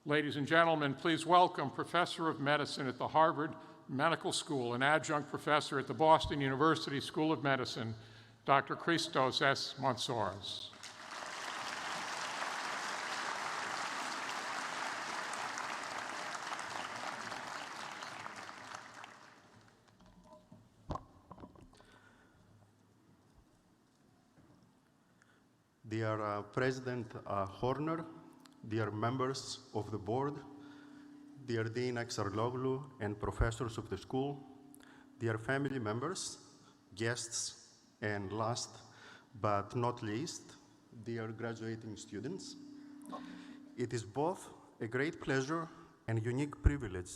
Ladies and gentlemen, please welcome Professor of Medicine at the Harvard Medical School and Adjunct Professor at the Boston University School of Medicine, Dr. Christos S. Mantzoros. Dear President Horner, dear members of the board, dear Dean Axarloglu and professors of the school, dear family members, guests, and last but not least, dear graduating students, it is both a great pleasure and unique privilege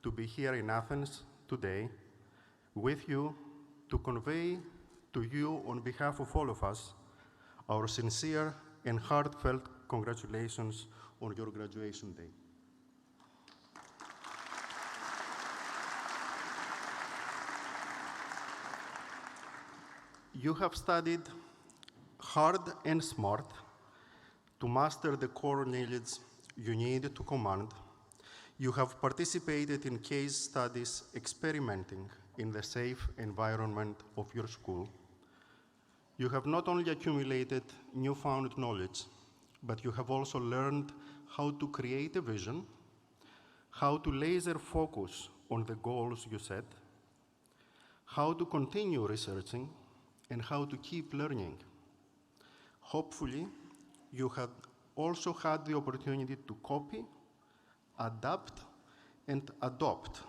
to be here in Athens today with you to convey to you on behalf of all of us our sincere and heartfelt congratulations on your graduation day. You have studied hard and smart to master the core knowledge you need to command. You have participated in case studies experimenting in the safe environment of your school. You have not only accumulated newfound knowledge, but you have also learned how to create a vision, how to laser focus on the goals you set, how to continue researching, and how to keep learning. Hopefully, you have also had the opportunity to copy, adapt, and adopt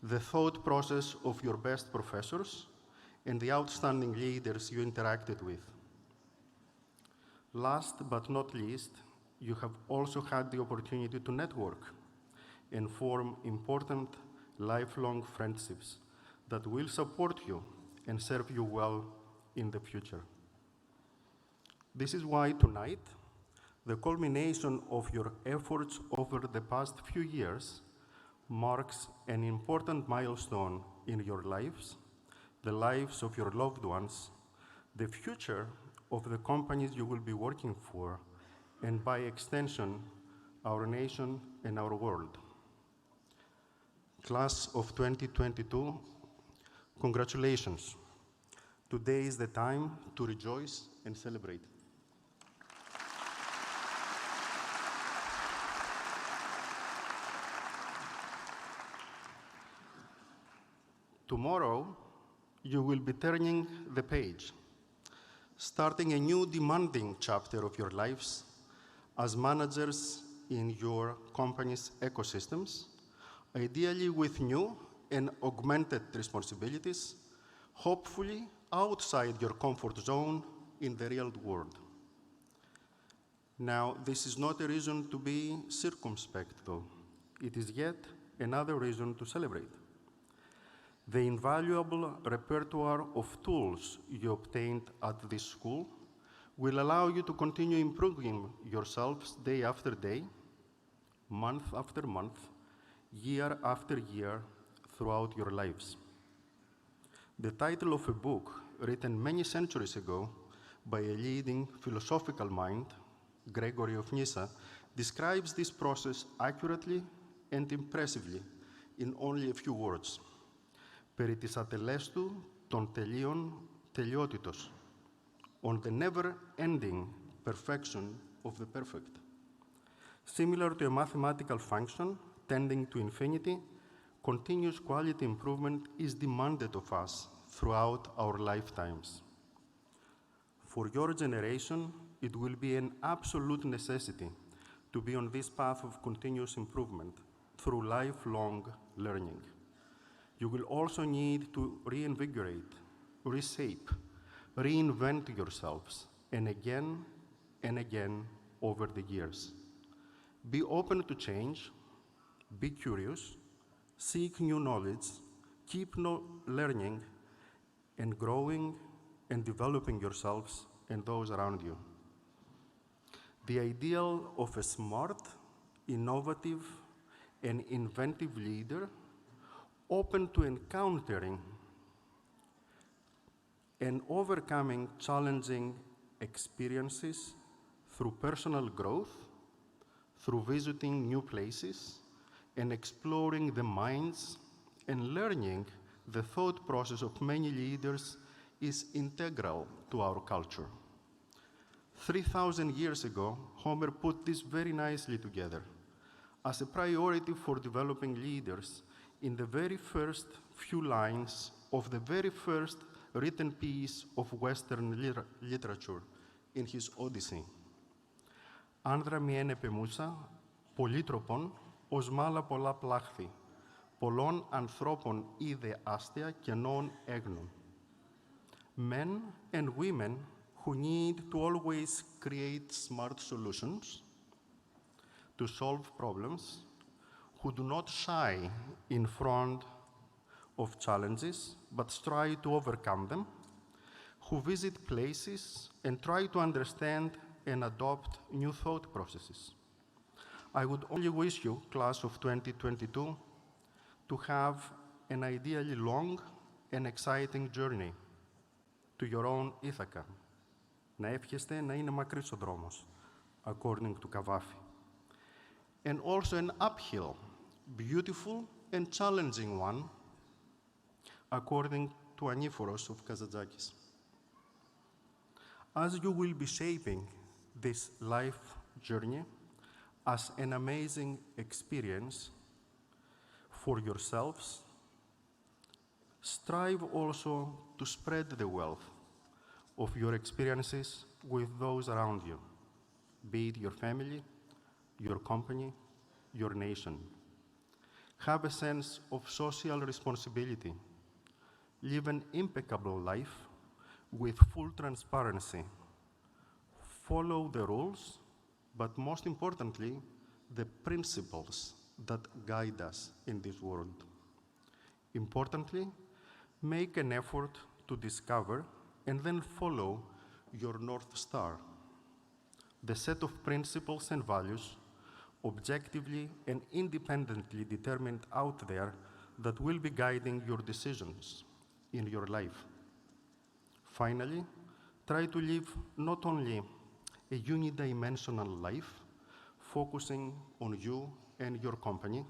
the thought process of your best professors and the outstanding leaders you interacted with. Last but not least, you have also had the opportunity to network and form important lifelong friendships that will support you and serve you well in the future. This is why tonight, the culmination of your efforts over the past few years marks an important milestone in your lives, the lives of your loved ones, the future of the companies you will be working for, and by extension, our nation and our world. Class of 2022, congratulations. Today is the time to rejoice and celebrate. Tomorrow, you will be turning the page, starting a new demanding chapter of your lives as managers in your company's ecosystems, ideally with new and augmented responsibilities, hopefully outside your comfort zone in the real world. Now, this is not a reason to be circumspect, though. It is yet another reason to celebrate. The invaluable repertoire of tools you obtained at this school will allow you to continue improving yourselves day after day, month after month, year after year, throughout your lives. The title of a book written many centuries ago by a leading philosophical mind, Gregory of Nyssa, describes this process accurately and impressively in only a few words. Περί της ατελέστου των τελείων τελειότητος, on the never-ending perfection of the perfect. Similar to a mathematical function tending to infinity, continuous quality improvement is demanded of us throughout our lifetimes. For your generation, it will be an absolute necessity to be on this path of continuous improvement through lifelong learning. You will also need to reinvigorate, reshape, reinvent yourselves, and again over the years. Be open to change, be curious, seek new knowledge, keep learning, and growing and developing yourselves and those around you. The ideal of a smart, innovative, and inventive leader open to encountering and overcoming challenging experiences through personal growth, through visiting new places and exploring the minds and learning the thought process of many leaders is integral to our culture. 3,000 years ago, Homer put this very nicely together as a priority for developing leaders in the very first few lines of the very first written piece of Western literature in his Odyssey. Άνδρα μη εν επεμούσα, πολύτροπον, ως μάλα πολλά πλάχθη, πολλών ανθρώπων είδε άστια και νόων έγνων. Men and women who need to always create smart solutions to solve problems, who do not shy in front of challenges, but strive to overcome them, who visit places and try to understand and adopt new thought processes. I would only wish you, class of 2022, to have an ideally long and exciting journey to your own Ithaca. Να εύχεστε να είναι μακρύς ο δρόμος, according to Καβάφη. And also an uphill, beautiful and challenging one, according to Aniforos of Kazadzakis. As you will be shaping this life journey as an amazing experience for yourselves, strive also to spread the wealth of your experiences with those around you, be it your family, your company, your nation. Have a sense of social responsibility. Live an impeccable life with full transparency. Follow the rules, but most importantly, the principles that guide us in this world. Importantly, make an effort to discover and then follow your North Star, the set of principles and values objectively and independently determined out there that will be guiding your decisions in your life. Finally, try to live not only a unidimensional life, focusing on you and your company,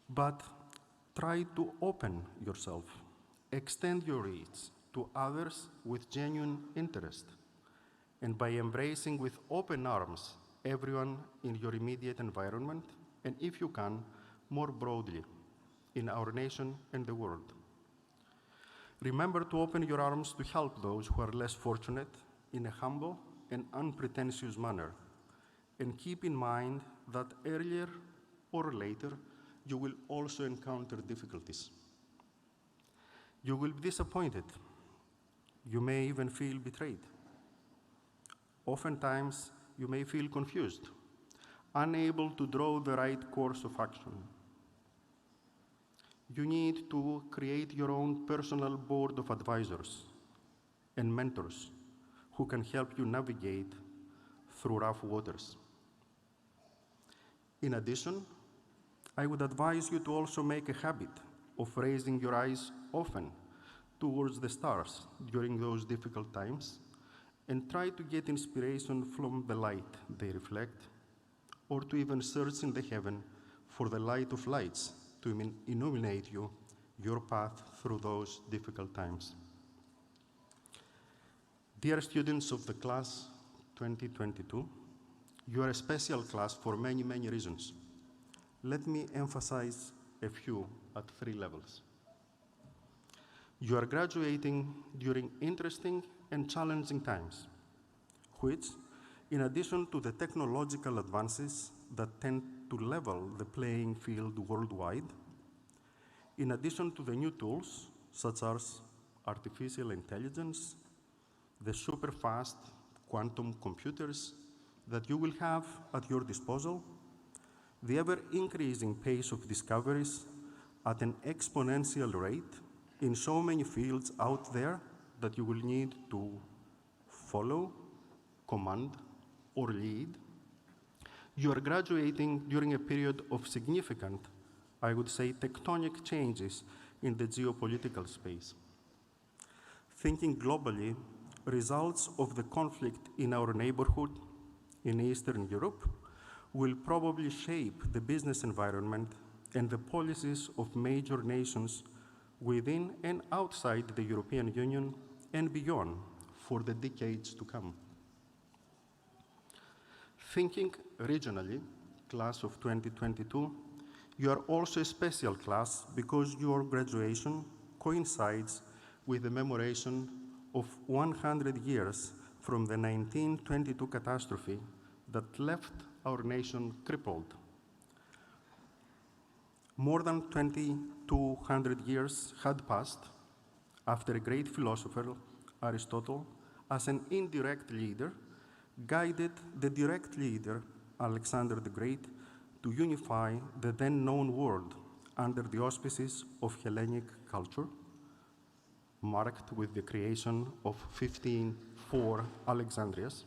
but try to open yourself, extend your reach to others with genuine interest, and by embracing with open arms everyone in your immediate environment, and if you can, more broadly, in our nation and the world. Remember to open your arms to help those who are less fortunate in a humble and unpretentious manner, and keep in mind that earlier or later, you will also encounter difficulties. You will be disappointed. You may even feel betrayed. Oftentimes, you may feel confused, unable to draw the right course of action. You need to create your own personal board of advisors and mentors who can help you navigate through rough waters. In addition, I would advise you to also make a habit of raising your eyes often towards the stars during those difficult times and try to get inspiration from the light they reflect, or to even search in the heaven for the light of lights to illuminate you, your path through those difficult times. Dear students of the class 2022, you are a special class for many, many reasons. Let me emphasize a few at 3 levels. You are graduating during interesting and challenging times, which, in addition to the technological advances that tend to level the playing field worldwide, in addition to the new tools, such as artificial intelligence, the super-fast quantum computers that you will have at your disposal, the ever-increasing pace of discoveries at an exponential rate in so many fields out there that you will need to follow, command, or lead, you are graduating during a period of significant, I would say, tectonic changes in the geopolitical space. Thinking globally, results of the conflict in our neighborhood in Eastern Europe will probably shape the business environment and the policies of major nations within and outside the European Union and beyond for the decades to come. Thinking regionally, class of 2022, you are also a special class because your graduation coincides with the commemoration of 100 years from the 1922 catastrophe that left our nation crippled. More than 2,200 years had passed after a great philosopher, Aristotle, as an indirect leader, guided the direct leader, Alexander the Great, to unify the then known world under the auspices of Hellenic culture, marked with the creation of 1504 Alexandrias,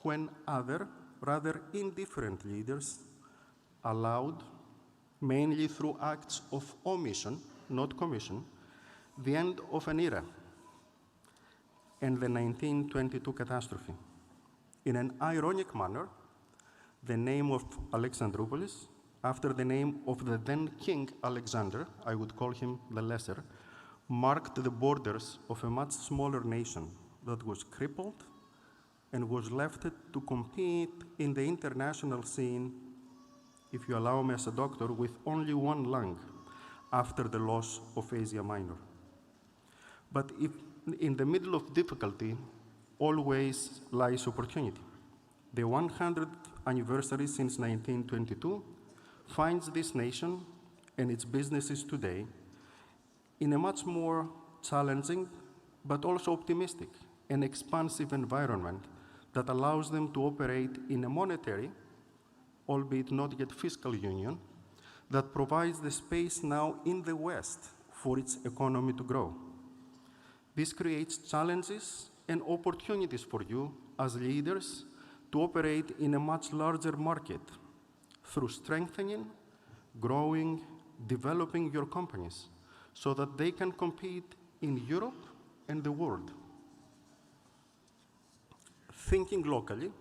when other, rather indifferent leaders allowed, mainly through acts of omission, not commission, the end of an era and the 1922 catastrophe. In an ironic manner, the name of Alexandroupolis, after the name of the then King Alexander, I would call him the Lesser, marked the borders of a much smaller nation that was crippled and was left to compete in the international scene, if you allow me as a doctor, with only one lung after the loss of Asia Minor. But if in the middle of difficulty always lies opportunity. The 100th anniversary since 1922 finds this nation and its businesses today in a much more challenging but also optimistic and expansive environment that allows them to operate in a monetary, albeit not yet fiscal union, that provides the space now in the West for its economy to grow. This creates challenges and opportunities for you as leaders to operate in a much larger market through strengthening, growing, developing your companies so that they can compete in Europe and the world. Thinking locally,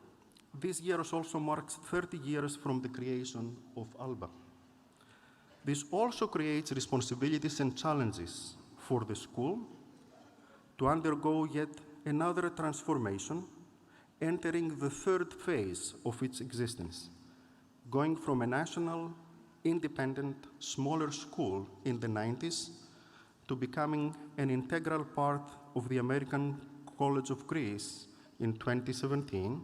this year also marks 30 years from the creation of Alba. This also creates responsibilities and challenges for the school to undergo yet another transformation, entering the third phase of its existence, going from a national, independent, smaller school in the 90s to becoming an integral part of the American College of Greece in 2017,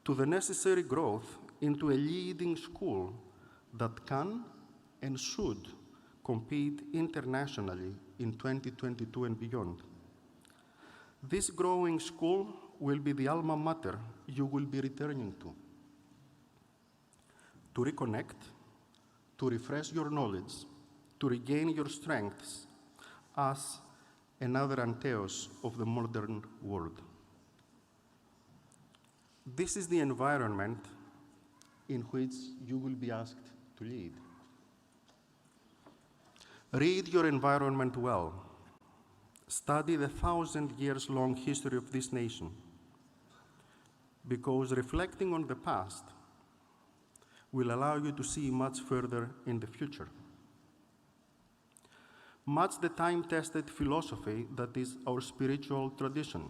to the necessary growth into a leading school that can and should compete internationally in 2022 and beyond. This growing school will be the alma mater you will be returning to reconnect, to refresh your knowledge, to regain your strengths as another Anteos of the modern world. This is the environment in which you will be asked to lead. Read your environment well. Study the 1,000-year-long history of this nation, because reflecting on the past will allow you to see much further in the future. Much the time-tested philosophy that is our spiritual tradition,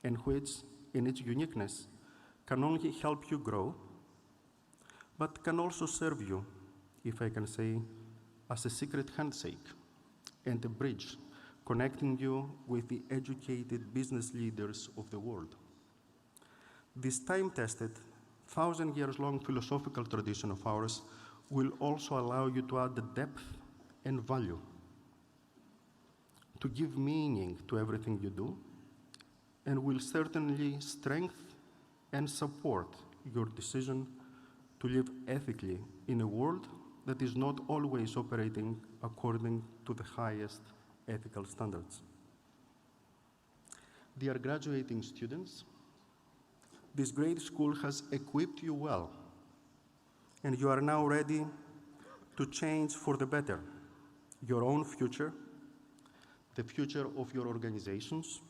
and which, in its uniqueness, can only help you grow, but can also serve you, if I can say, as a secret handshake and a bridge connecting you with the educated business leaders of the world. This time-tested, 1,000-year-long philosophical tradition of ours will also allow you to add the depth and value, to give meaning to everything you do, and will certainly strengthen and support your decision to live ethically in a world that is not always operating according to the highest ethical standards. Dear graduating students, this great school has equipped you well, and you are now ready to change for the better your own future, the future of your organizations,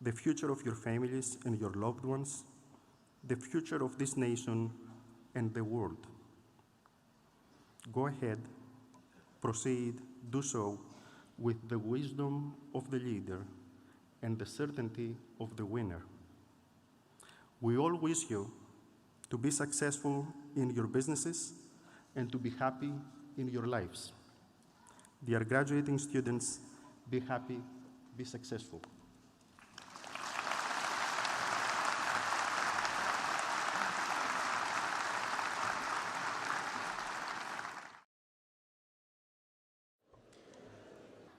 the future of your families and your loved ones, the future of this nation and the world. Go ahead, proceed, do so with the wisdom of the leader and the certainty of the winner. We all wish you to be successful in your businesses and to be happy in your lives. Dear graduating students, be happy, be successful.